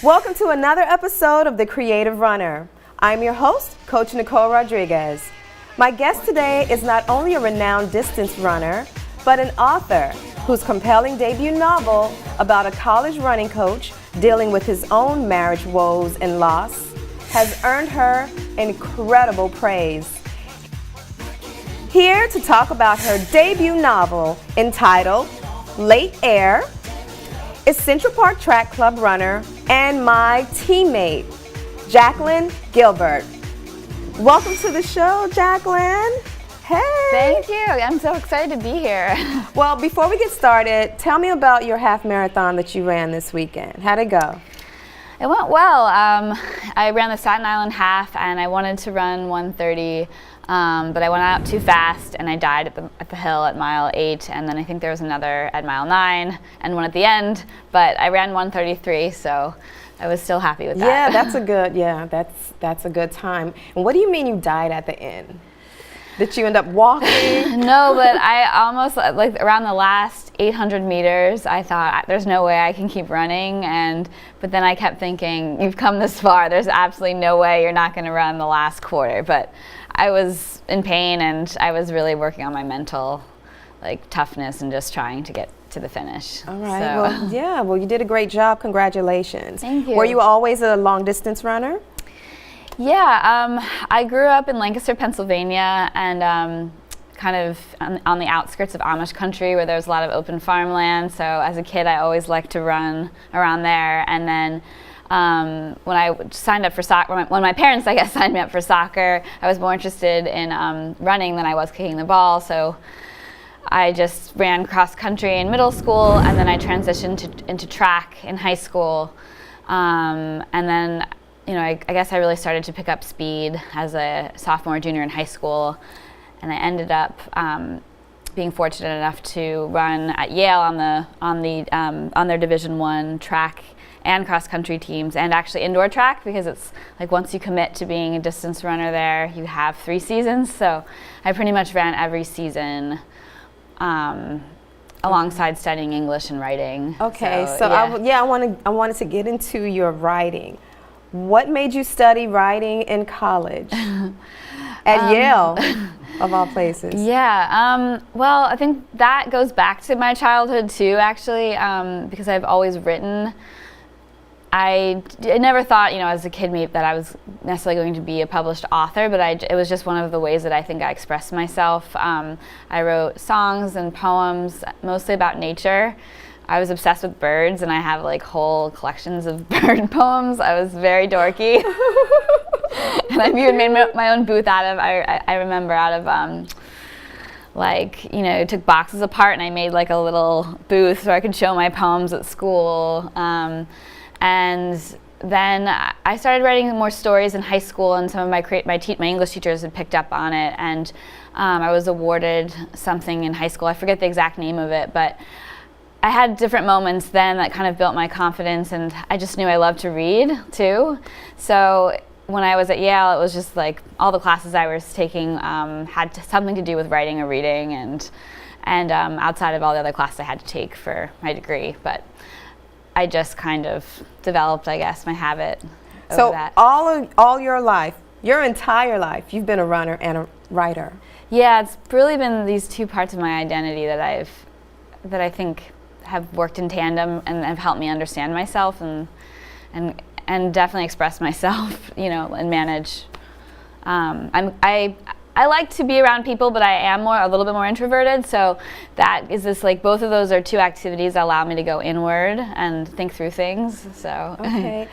Welcome to another episode of The Creative Runner. I'm your host, Coach Nicole Rodriguez. My guest today is not only a renowned distance runner, but an author whose compelling debut novel about a college running coach dealing with his own marriage woes and loss has earned her incredible praise. Here to talk about her debut novel entitled Late Air is Central Park Track Club runner and my teammate, Jaclyn Gilbert. Welcome to the show, Jaclyn. Hey. Thank you. I'm so excited to be here. Well, before we get started, tell me about your half marathon that you ran this weekend. How'd it go? It went well. I ran the Staten Island half, and I wanted to run 1:30, but I went out too fast, and I died at the hill at mile 8, and then I think there was another at mile 9, and one at the end. But I ran 1:33, so I was still happy with that. Yeah, that's a good time. And what do you mean you died at the end? Did you end up walking? No, but I almost, like around the last 800 meters, I thought there's no way I can keep running, but then I kept thinking, you've come this far, there's absolutely no way you're not going to run the last quarter. But I was in pain, and I was really working on my mental toughness and just trying to get to the finish. All right. So. Well, you did a great job. Congratulations. Thank you. Were you always a long distance runner? Yeah, I grew up in Lancaster, Pennsylvania, and kind of on the outskirts of Amish country where there's a lot of open farmland. So as a kid, I always liked to run around there. And then when I signed up for soccer, when my parents, I guess, signed me up for soccer, I was more interested in running than I was kicking the ball. So I just ran cross country in middle school, and then I transitioned into track in high school, and then. I guess I really started to pick up speed as a sophomore, junior in high school, and I ended up being fortunate enough to run at Yale on their Division I track and cross country teams, and actually indoor track, because it's like once you commit to being a distance runner there, you have 3 seasons. So I pretty much ran every season. Alongside studying English and writing. Okay, so yeah. I wanted to get into your writing. What made you study writing in college? At Yale, of all places. Yeah, well, I think that goes back to my childhood too, actually, because I've always written. I never thought, as a kid that I was necessarily going to be a published author, but it was just one of the ways that I think I expressed myself. I wrote songs and poems, mostly about nature. I was obsessed with birds, and I have whole collections of bird poems. I was very dorky. And I've even made my own booth out of, I remember out of, took boxes apart, and I made a little booth so I could show my poems at school. And then I started writing more stories in high school, and some of my English teachers had picked up on it, and I was awarded something in high school. I forget the exact name of it, but I had different moments then that kind of built my confidence, and I just knew I loved to read too. So when I was at Yale, it was just all the classes I was taking had something to do with writing or reading, and outside of all the other classes I had to take for my degree. But I just kind of developed, I guess, my habit of that. So all your life, your entire life, you've been a runner and a writer. Yeah, it's really been these two parts of my identity that I think have worked in tandem and have helped me understand myself and definitely express myself, and manage. I like to be around people, but I am a little bit more introverted. So that is this both of those are two activities that allow me to go inward and think through things. So okay.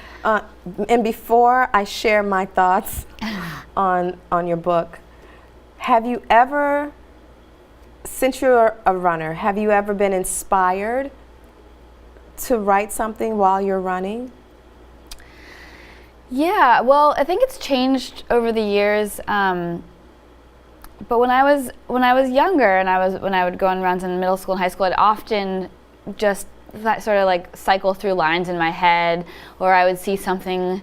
And before I share my thoughts on your book, have you ever, since you're a runner, have you ever been inspired to write something while you're running? Yeah, well, I think it's changed over the years. But when I was younger, and when I would go on runs in middle school and high school, I'd often just sort of cycle through lines in my head, or I would see something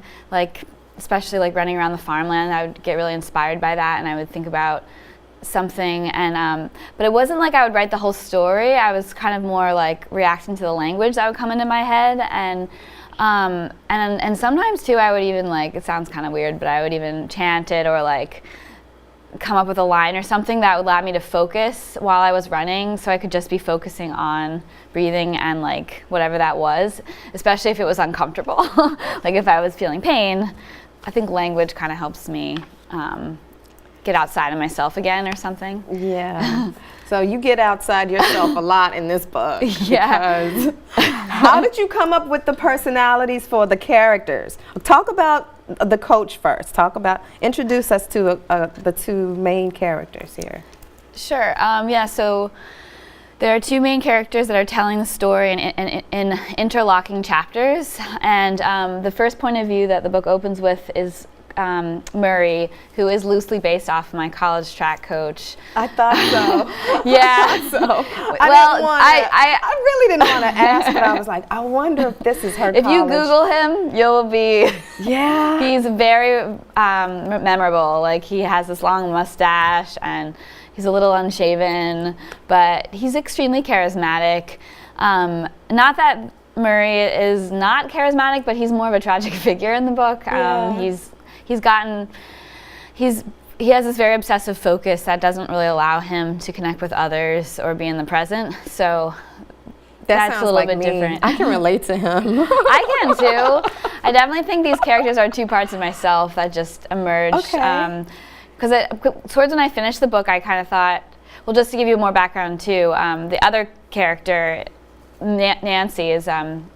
especially running around the farmland. I would get really inspired by that, and I would think about something, and but it wasn't I would write the whole story. I was kind of more reacting to the language that would come into my head, and And sometimes too, I would even like, it sounds kind of weird, but I would even chant it or like come up with a line or something that would allow me to focus while I was running, so I could just be focusing on breathing and like whatever that was, especially if it was uncomfortable. Like if I was feeling pain, I think language kind of helps me get outside of myself again or something. Yeah. So you get outside yourself a lot in this book. Yeah. Because how did you come up with the personalities for the characters? Talk about the coach first. Introduce us to the two main characters here. Sure. Yeah. So there are two main characters that are telling the story in interlocking chapters, and the first point of view that the book opens with is Murray, who is loosely based off my college track coach. I thought so. Yeah. I really didn't want to ask, but I was like, I wonder if this is her. If you Google him, you'll be. Yeah. He's very memorable. Like he has this long mustache and he's a little unshaven, but he's extremely charismatic. Not that Murray is not charismatic, but he's more of a tragic figure in the book. Yeah. He has this very obsessive focus that doesn't really allow him to connect with others or be in the present. So that's a little like bit me. different. I can relate to him. I can too. I definitely think these characters are two parts of myself that just emerged. Okay. Because towards when I finished the book, I kind of thought, well, just to give you more background too, the other character, Nancy, is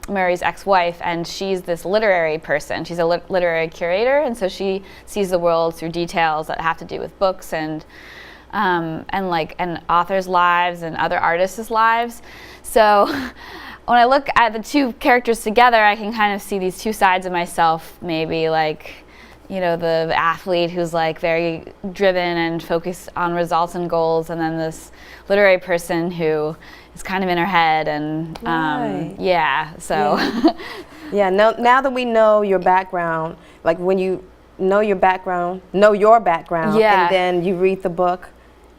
Murray's ex-wife, and she's this literary person. She's a literary curator, and so she sees the world through details that have to do with books and authors' lives and other artists' lives. So when I look at the two characters together, I can kind of see these two sides of myself, maybe like, you know, the athlete who's like very driven and focused on results and goals, and then this literary person who is kind of in her head and right. Yeah, so yeah. Now that we know your background, like when you know your background, yeah. and then you read the book,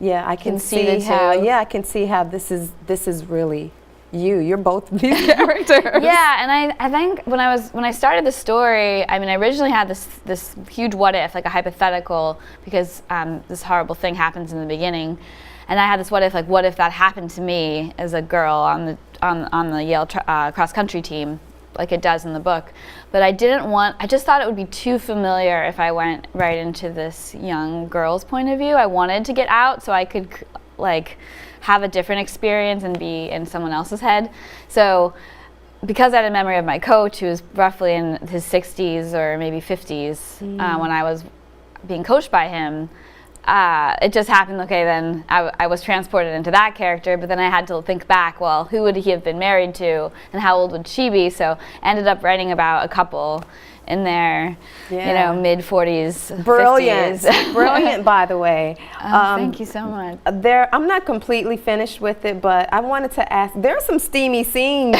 yeah, I can see how. Yeah, I can see how this is really you. You're both these characters. Yeah, and I think when I started the story, I mean, I originally had this huge what if, like a hypothetical, because this horrible thing happens in the beginning, and I had this what if that happened to me as a girl on the Yale cross country team, like it does in the book. But I just thought it would be too familiar if I went right into this young girl's point of view. I wanted to get out so I could like have a different experience and be in someone else's head. So because I had a memory of my coach, who was roughly in his 60s or maybe 50s when I was being coached by him, it just happened, okay, then I was transported into that character, but then I had to think back, well, who would he have been married to and how old would she be? So I ended up writing about a couple in their, mid-40s, Brilliant. 50s. Brilliant, by the way. Thank you so much. I'm not completely finished with it, but I wanted to ask, there are some steamy scenes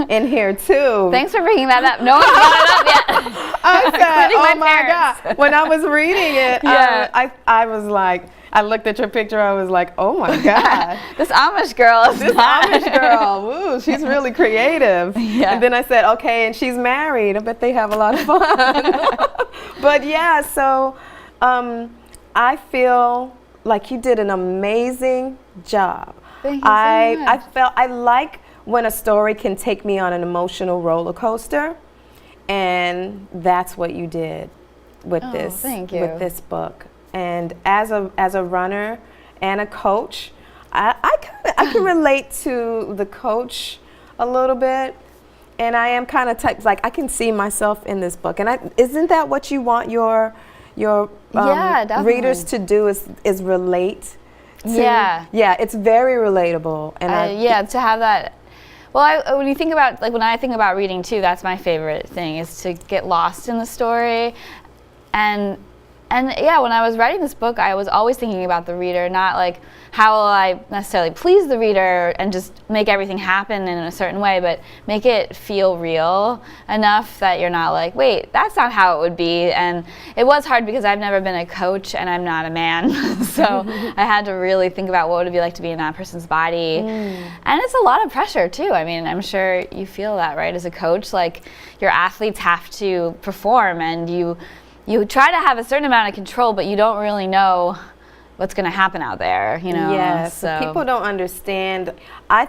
in here, too. Thanks for bringing that up. No one's brought it up yet. I said, Including oh my parents. God. When I was reading it, Yeah. I was like, I looked at your picture, I was like, oh my God. This Amish girl is This Amish girl, woo, she's really creative. Yeah. And then I said, okay, and she's married. I bet they have a lot of fun. But yeah, so I feel like you did an amazing job. Thank you so much. I like when a story can take me on an emotional roller coaster, and that's what you did with thank you. with this book. And as a runner and a coach, I can relate to the coach a little bit, and I am kind of type like I can see myself in this book. And isn't that what you want your readers to do is relate? Yeah. Yeah, it's very relatable. And to have that. Well, when I think about reading too, that's my favorite thing, is to get lost in the story, and And yeah, when I was writing this book, I was always thinking about the reader, not like how will I necessarily please the reader and just make everything happen in a certain way, but make it feel real enough that you're not like, wait, that's not how it would be. And it was hard because I've never been a coach and I'm not a man. So I had to really think about what would it be like to be in that person's body. And it's a lot of pressure too. I mean, I'm sure you feel that, right? As a coach, like your athletes have to perform and you try to have a certain amount of control, but you don't really know what's going to happen out there, you know? Yes, so. People don't understand. I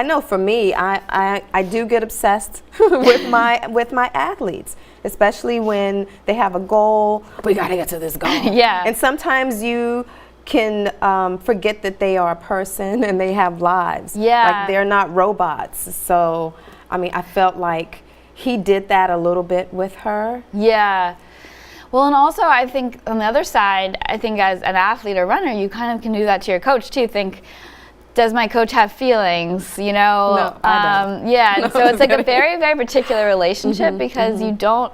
know for me, I do get obsessed with my athletes, especially when they have a goal. We got to get to this goal. Yeah. And sometimes you can forget that they are a person and they have lives. Yeah. Like they're not robots. So, I mean, I felt like he did that a little bit with her. Yeah. Well, and also I think on the other side, I think as an athlete or runner, you kind of can do that to your coach too. Think, does my coach have feelings? You know? No, I don't. Yeah, and so it's like a very, very particular relationship because you don't.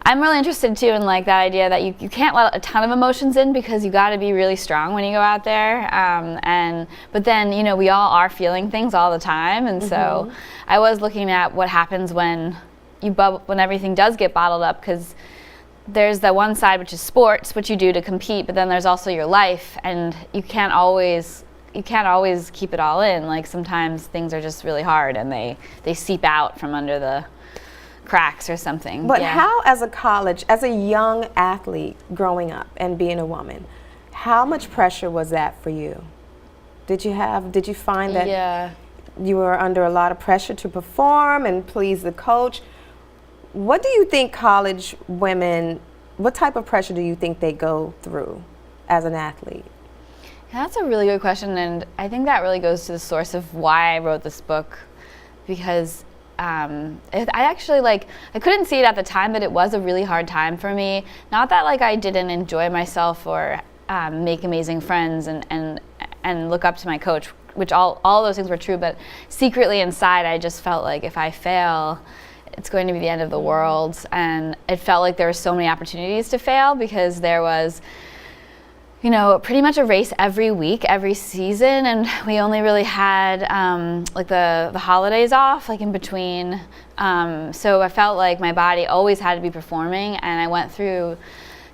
I'm really interested too in like that idea that you can't let a ton of emotions in because you got to be really strong when you go out there. But then we all are feeling things all the time, and so I was looking at what happens when when everything does get bottled up, because there's the one side, which is sports, what you do to compete, but then there's also your life, and you can't always keep it all in. Like sometimes things are just really hard and they seep out from under the cracks or something. But how, as a young athlete growing up and being a woman, how much pressure was that for you? Did you find that you were under a lot of pressure to perform and please the coach? What do you think college women, what type of pressure do you think they go through as an athlete? That's a really good question, and I think that really goes to the source of why I wrote this book, because I actually I couldn't see it at the time, but it was a really hard time for me. Not that I didn't enjoy myself or make amazing friends and look up to my coach, which all those things were true, but secretly inside I just felt like if I fail, it's going to be the end of the world. And it felt like there were so many opportunities to fail because there was pretty much a race every week, every season, and we only really had the holidays off, in between. So I felt like my body always had to be performing, and I went through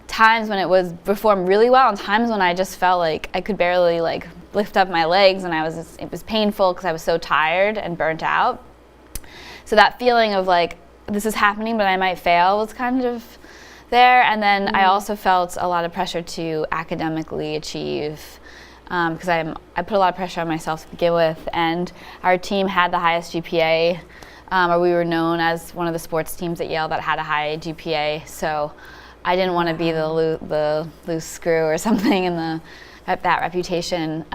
times when it was performed really well, and times when I just felt like I could barely lift up my legs, and it was painful because I was so tired and burnt out. So that feeling of this is happening, but I might fail was kind of there. And then I also felt a lot of pressure to academically achieve, because I put a lot of pressure on myself to begin with, and our team had the highest GPA, or we were known as one of the sports teams at Yale that had a high GPA, so I didn't want to be the loose screw or something in that reputation.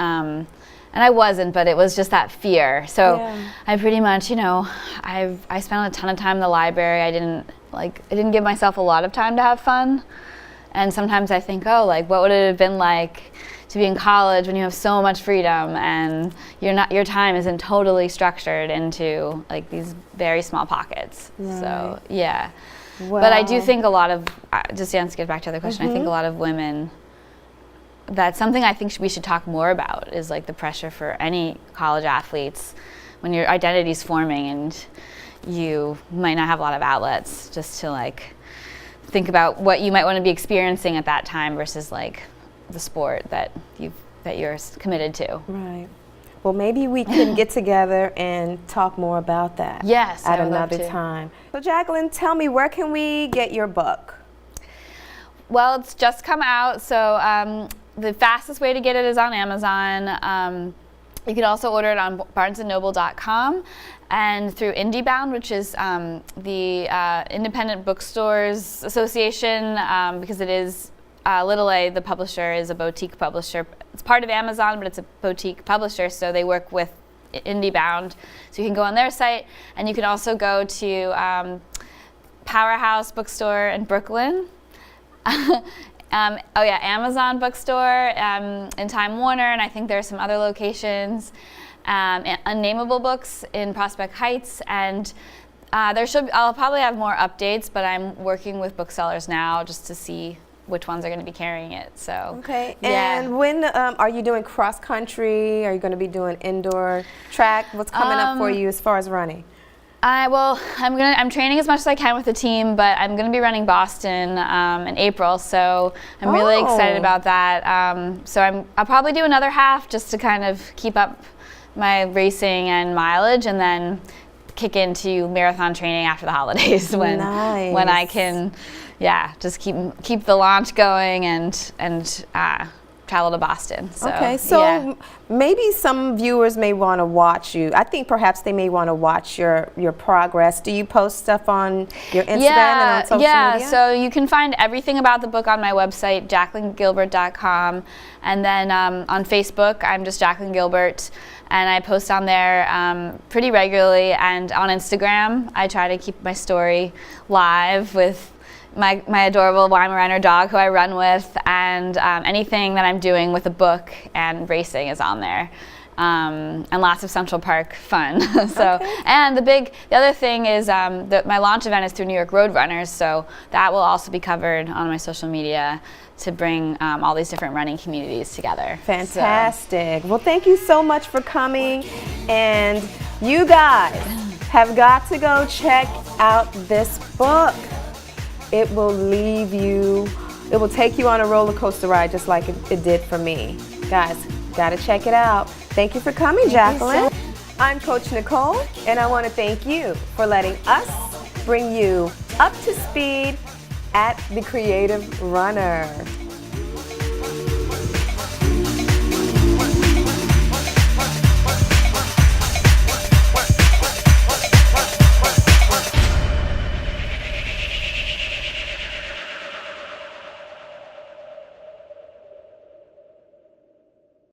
And I wasn't, but it was just that fear. So I pretty much, I spent a ton of time in the library. I didn't give myself a lot of time to have fun. And sometimes I think, what would it have been like to be in college when you have so much freedom and your time isn't totally structured into these very small pockets. Right. So yeah. Wow. But I do think a lot of, just to get back to the other question, I think a lot of women, that's something I think we should talk more about, is the pressure for any college athletes when your identity's forming and you might not have a lot of outlets, just to think about what you might want to be experiencing at that time versus the sport that you're committed to. Right. Well, maybe we can get together and talk more about that. Yes, at another time. So Jaclyn, tell me, where can we get your book? Well, it's just come out, so the fastest way to get it is on Amazon. You can also order it on barnesandnoble.com and through IndieBound, which is the Independent Bookstores Association, because it is Little A, the publisher, is a boutique publisher. It's part of Amazon, but it's a boutique publisher, so they work with IndieBound. So you can go on their site, and you can also go to Powerhouse Bookstore in Brooklyn. Amazon Bookstore in Time Warner, and I think there are some other locations. Unnameable Books in Prospect Heights, and I'll probably have more updates, but I'm working with booksellers now just to see which ones are going to be carrying it. So Okay. yeah. And when are you doing cross country? Are you going to be doing indoor track? What's coming up for you as far as running? I'm training as much as I can with the team, but I'm gonna be running Boston in April, so I'm really excited about that. So I'll probably do another half just to kind of keep up my racing and mileage, and then kick into marathon training after the holidays when I can, just keep the launch going and travel to Boston. So, okay, so maybe some viewers may want to watch you. I think perhaps they may want to watch your progress. Do you post stuff on your Instagram and on social media? So you can find everything about the book on my website, jaclyngilbert.com, and then on Facebook, I'm just Jaclyn Gilbert, and I post on there pretty regularly, and on Instagram, I try to keep my story live with my adorable Weimaraner dog who I run with, and anything that I'm doing with the book and racing is on there, and lots of Central Park fun. And the other thing is my launch event is through New York Road Runners, so that will also be covered on my social media to bring all these different running communities together. Fantastic. Well, thank you so much for coming, and you guys have got to go check out this book. It will take you on a roller coaster ride just like it did for me. Guys, gotta check it out. Thank you for coming, Jaclyn. I'm Coach Nicole, and I want to thank you for letting us bring you up to speed at The Creative Runner.